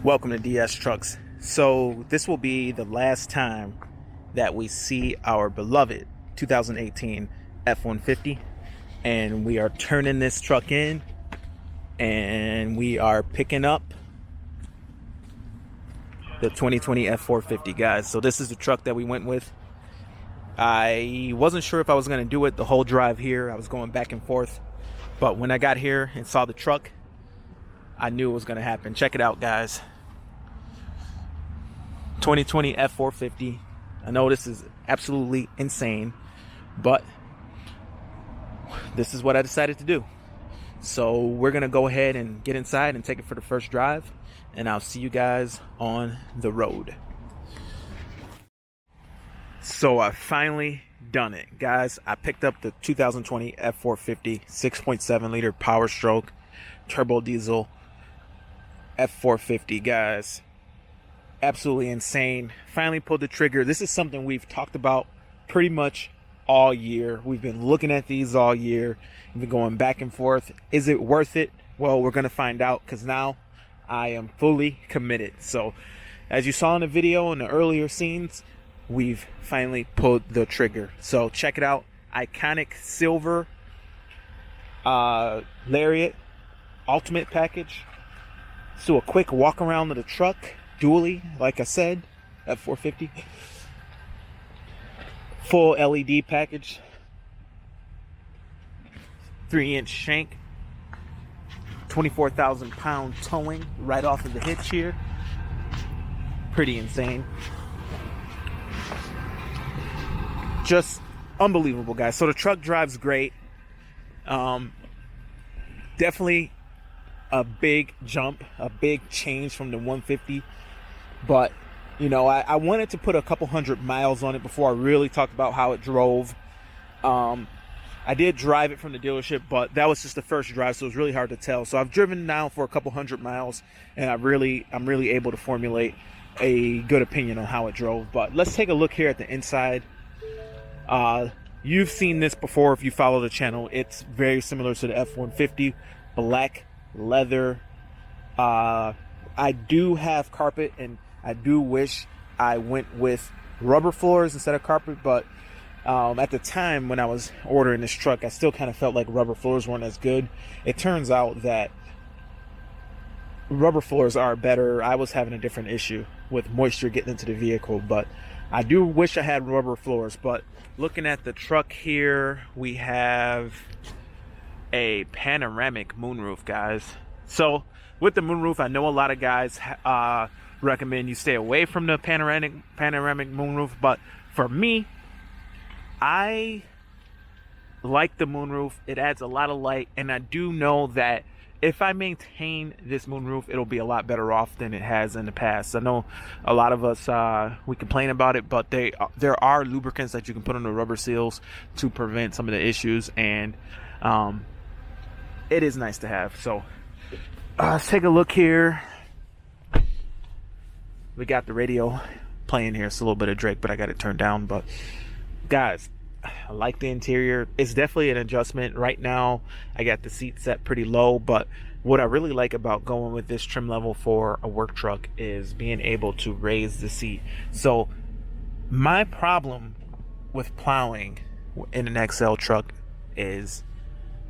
Welcome to DS Trucks. So this will be the last time that we see our beloved 2018 F-150, and we are turning this truck in and we are picking up the 2020 F450, guys. So this is the truck that we went with. I wasn't sure if I was going to do it the whole drive here. I was going back and forth, but when I got here and saw the truck, I knew it was going to happen. Check it out, guys. 2020 F450. I know this is absolutely insane, but this is what I decided to do. So we're going to go ahead and get inside and take it for the first drive, and I'll see you guys on the road. So I finally done it, guys. I picked up the 2020 F450 6.7 liter Powerstroke Turbo Diesel F450, guys. Absolutely insane. Finally pulled the trigger. This is something we've talked about pretty much all year. We've been looking at these all year. We've been going back and forth. Is it worth it? Well, we're going to find out, because now I am fully committed. So as you saw in the video in the earlier scenes, we've finally pulled the trigger. So check it out. Iconic silver Lariat ultimate package. Let's do a quick walk around of the truck. Dually, like I said, F450. Full LED package. 3-inch shank. 24,000 pound towing right off of the hitch here. Pretty insane. Just unbelievable, guys. So the truck drives great. Definitely a big jump, a big change from the 150. But, you know, I wanted to put a couple hundred miles on it before I really talked about how it drove. I did drive it from the dealership, but that was just the first drive, so it was really hard to tell. So I've driven now for a couple hundred miles, and I'm really able to formulate a good opinion on how it drove. But let's take a look here at the inside. You've seen this before if you follow the channel. It's very similar to the F-150. Black leather. I do have carpet, and I do wish I went with rubber floors instead of carpet, but at the time when I was ordering this truck, I still kind of felt like rubber floors weren't as good. It turns out that rubber floors are better. I was having a different issue with moisture getting into the vehicle, but I do wish I had rubber floors. But looking at the truck here, we have a panoramic moonroof, guys. So with the moonroof, I know a lot of guys recommend you stay away from the panoramic moonroof, but for me, I like the moonroof. It adds a lot of light, and I do know that if I maintain this moonroof, it'll be a lot better off than it has in the past. I know a lot of us we complain about it, but there are lubricants that you can put on the rubber seals to prevent some of the issues, and it is nice to have. So let's take a look here. We got the radio playing here. It's a little bit of Drake, but I got it turned down. But guys, I like the interior. It's definitely an adjustment. Right now I got the seat set pretty low, but what I really like about going with this trim level for a work truck is being able to raise the seat. So my problem with plowing in an XL truck is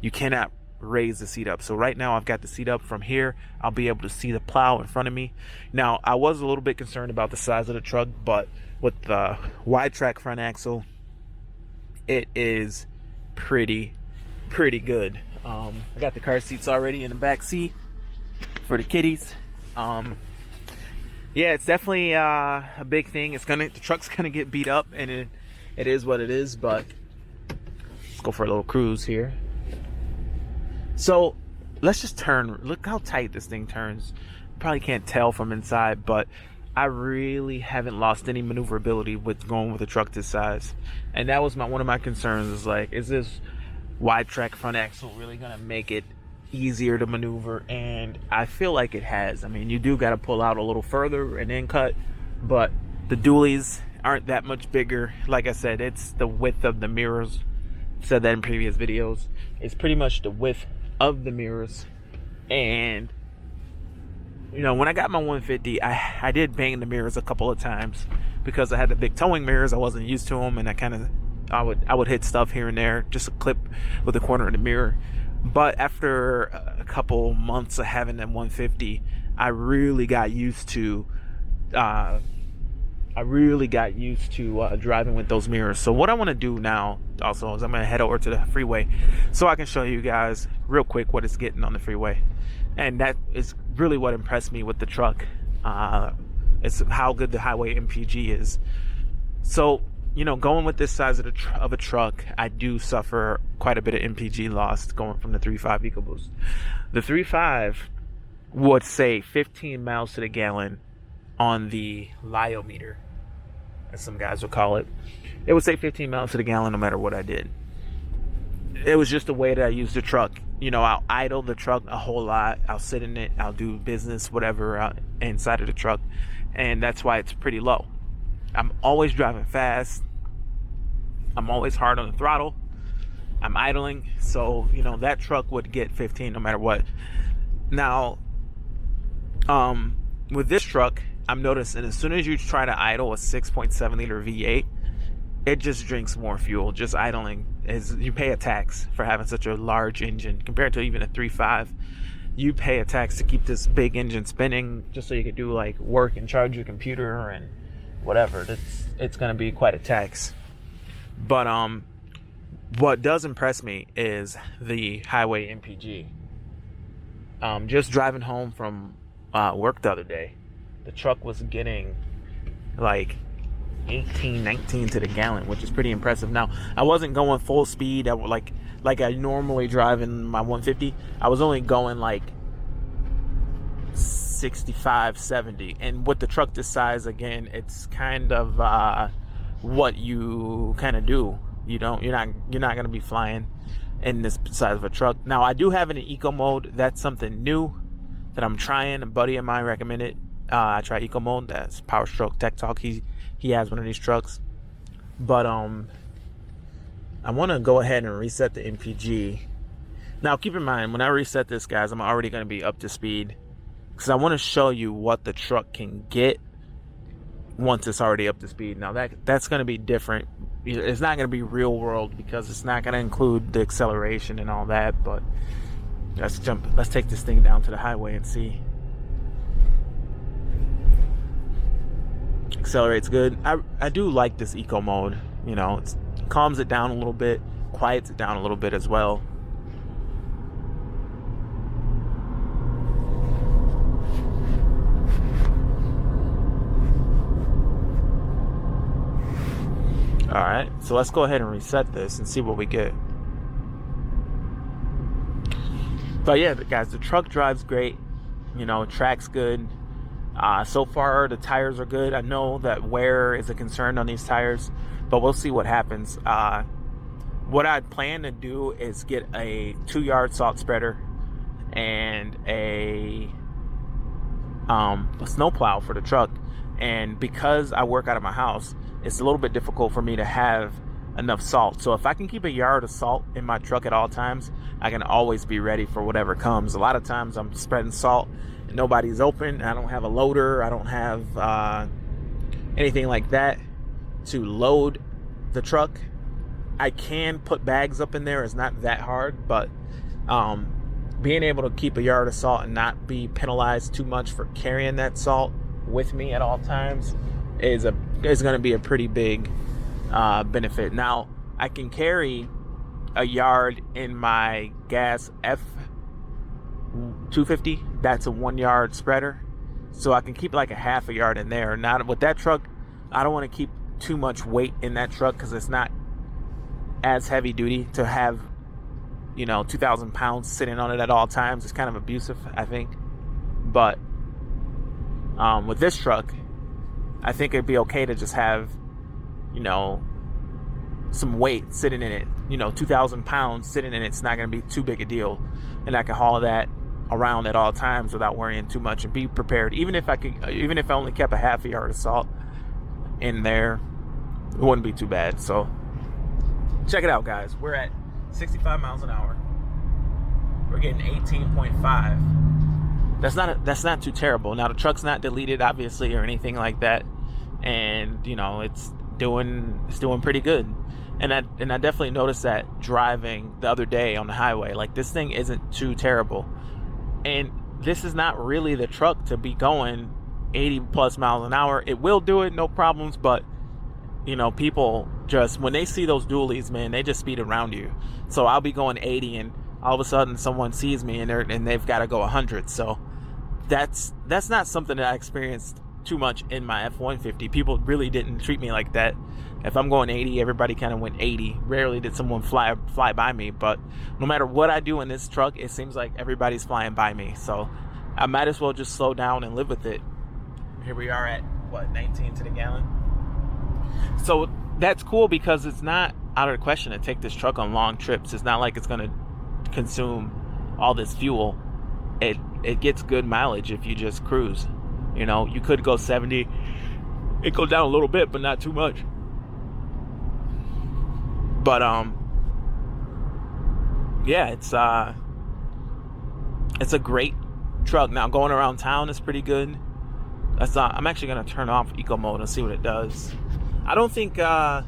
you cannot raise the seat up. So right now I've got the seat up. From here I'll be able to see the plow in front of me. Now I was a little bit concerned about the size of the truck, but with the wide track front axle, it is pretty good. I got the car seats already in the back seat for the kiddies. Yeah, it's definitely a big thing. The truck's gonna get beat up, and it is what it is. But let's go for a little cruise here. So let's just turn. Look how tight this thing turns. Probably can't tell from inside, but I really haven't lost any maneuverability with going with a truck this size. And that was one of my concerns, is like, is this wide track front axle really gonna make it easier to maneuver? And I feel like it has. I mean, you do got to pull out a little further and then cut, but the dualies aren't that much bigger. Like I said, it's the width of the mirrors. I've said that in previous videos. It's pretty much the width of the mirrors. And you know, when I got my 150, I did bang the mirrors a couple of times because I had the big towing mirrors. I wasn't used to them, and I would hit stuff here and there, just a clip with the corner of the mirror. But after a couple months of having that 150, I really got used to driving with those mirrors. So what I want to do now also is I'm going to head over to the freeway so I can show you guys real quick what it's getting on the freeway. And that is really what impressed me with the truck. It's how good the highway MPG is. So, you know, going with this size of a truck, I do suffer quite a bit of MPG loss going from the 3.5 EcoBoost. The 3.5 would say 15 miles to the gallon on the Liometer, as some guys would call it. It would say 15 miles to the gallon no matter what I did. It was just the way that I used the truck. You know, I'll idle the truck a whole lot. I'll sit in it. I'll do business, whatever, inside of the truck. And that's why it's pretty low. I'm always driving fast. I'm always hard on the throttle. I'm idling. So, you know, that truck would get 15 no matter what. Now, with this truck, I'm noticing as soon as you try to idle a 6.7 liter V8, it just drinks more fuel. Just idling, is you pay a tax for having such a large engine compared to even a 3.5. You pay a tax to keep this big engine spinning just so you can do like work and charge your computer and whatever. It's going to be quite a tax. But what does impress me is the highway MPG. Just driving home from work the other day, the truck was getting like 18, 19 to the gallon, which is pretty impressive. Now, I wasn't going full speed. Like I normally drive in my 150. I was only going like 65, 70. And with the truck this size, again, it's kind of what you kind of do. You're not going to be flying in this size of a truck. Now, I do have it in eco mode. That's something new that I'm trying. A buddy of mine recommended I try eco mode. That's Powerstroke Tech Talk. He has one of these trucks. But I want to go ahead and reset the MPG. Now, keep in mind, when I reset this, guys, I'm already going to be up to speed, because I want to show you what the truck can get once it's already up to speed. Now, that's going to be different. It's not going to be real world because it's not going to include the acceleration and all that. But let's take this thing down to the highway and see. Accelerates good. I do like this eco mode. You know, it calms it down a little bit, quiets it down a little bit as well. All right, so let's go ahead and reset this and see what we get. But yeah, guys, the truck drives great. You know, track's good. So far, the tires are good. I know that wear is a concern on these tires, but we'll see what happens. What I plan to do is get a 2-yard salt spreader and a snowplow for the truck. And because I work out of my house, it's a little bit difficult for me to have enough salt. So if I can keep a yard of salt in my truck at all times, I can always be ready for whatever comes. A lot of times I'm spreading salt and nobody's open. I don't have a loader. I don't have anything like that to load the truck. I can put bags up in there. It's not that hard, but being able to keep a yard of salt and not be penalized too much for carrying that salt with me at all times is going to be a pretty big benefit. Now, I can carry a yard in my gas F450. That's a 1 yard spreader, so I can keep like a half a yard in there. Now with that truck, I don't want to keep too much weight in that truck because it's not as heavy duty to have, 2,000 pounds sitting on it at all times. It's kind of abusive, I think. But with this truck, I think it'd be okay to just have, some weight sitting in it. 2,000 pounds sitting in it's not going to be too big a deal, and I can haul that around at all times without worrying too much and be prepared. Even if I only kept a half a yard of salt in there, it wouldn't be too bad. So check it out, guys. We're at 65 miles an hour. We're getting 18.5. That's not too terrible. Now the truck's not deleted, obviously, or anything like that, and it's doing pretty good. And I definitely noticed that driving the other day on the highway. Like, this thing isn't too terrible, and this is not really the truck to be going 80 plus miles an hour. It will do it, no problems, but people just, when they see those dualies, man, they just speed around you. So I'll be going 80 and all of a sudden someone sees me and they've got to go 100. So that's not something that I experienced too much in my F150. People really didn't treat me like that. If I'm going 80, everybody kind of went 80. Rarely did someone fly by me, but no matter what I do in this truck, it seems like everybody's flying by me. So I might as well just slow down and live with it. Here we are at 19 to the gallon. So that's cool because it's not out of the question to take this truck on long trips. It's not like it's going to consume all this fuel. It gets good mileage if you just cruise. You could go 70. It goes down a little bit, but not too much. But yeah, it's a great truck. Now going around town is pretty good. I'm actually gonna turn off eco mode and see what it does. I don't think I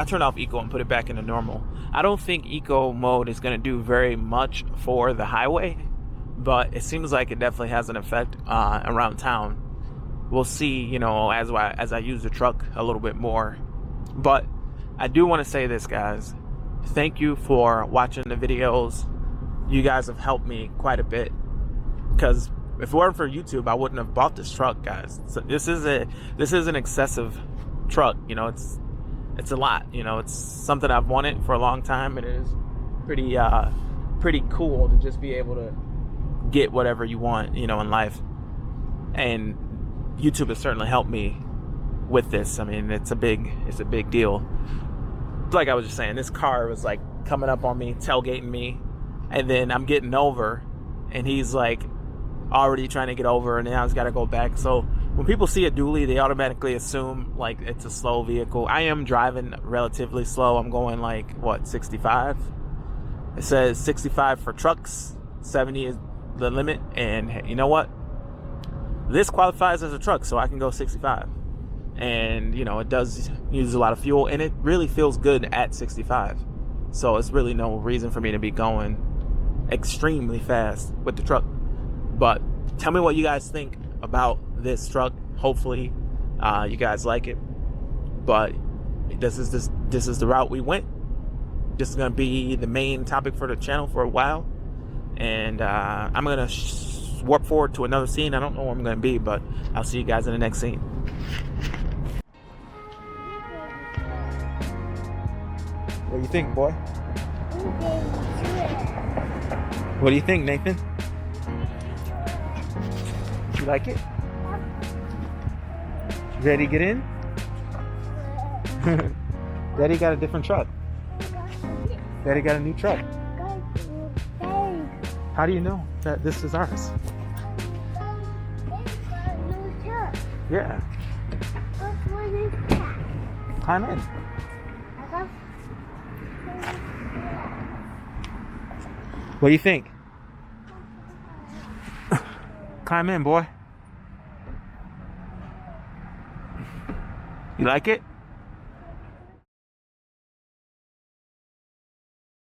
turned off eco and put it back into normal. I don't think eco mode is going to do very much for the highway, but it seems like it definitely has an effect around town. We'll see, as I use the truck a little bit more. But I do want to say this, guys. Thank you for watching the videos. You guys have helped me quite a bit, because if it weren't for YouTube, I wouldn't have bought this truck, guys. So this is an excessive truck. It's a lot. It's something I've wanted for a long time. It is pretty cool to just be able to get whatever you want, in life. And YouTube has certainly helped me with this. I mean, it's a big deal. Like I was just saying, this car was like coming up on me, tailgating me, and then I'm getting over, and he's like already trying to get over, and now he's got to go back. So when people see a dually, they automatically assume like it's a slow vehicle. I am driving relatively slow. I'm going 65. It says 65 for trucks, 70 is the limit, and you know what? This qualifies as a truck, so I can go 65. And it does use a lot of fuel, and it really feels good at 65. So it's really no reason for me to be going extremely fast with the truck. But tell me what you guys think about this truck. Hopefully you guys like it. But this is the route we went. This is going to be the main topic for the channel for a while. And I'm going to warp forward to another scene. I don't know where I'm going to be, but I'll see you guys in the next scene. What do you think, boy? What do you think, Nathan? You like it? Ready to get in? Daddy got a different truck. Daddy got a new truck. How do you know that this is ours? Yeah. Climb in. What do you think? Climb in, boy. You like it?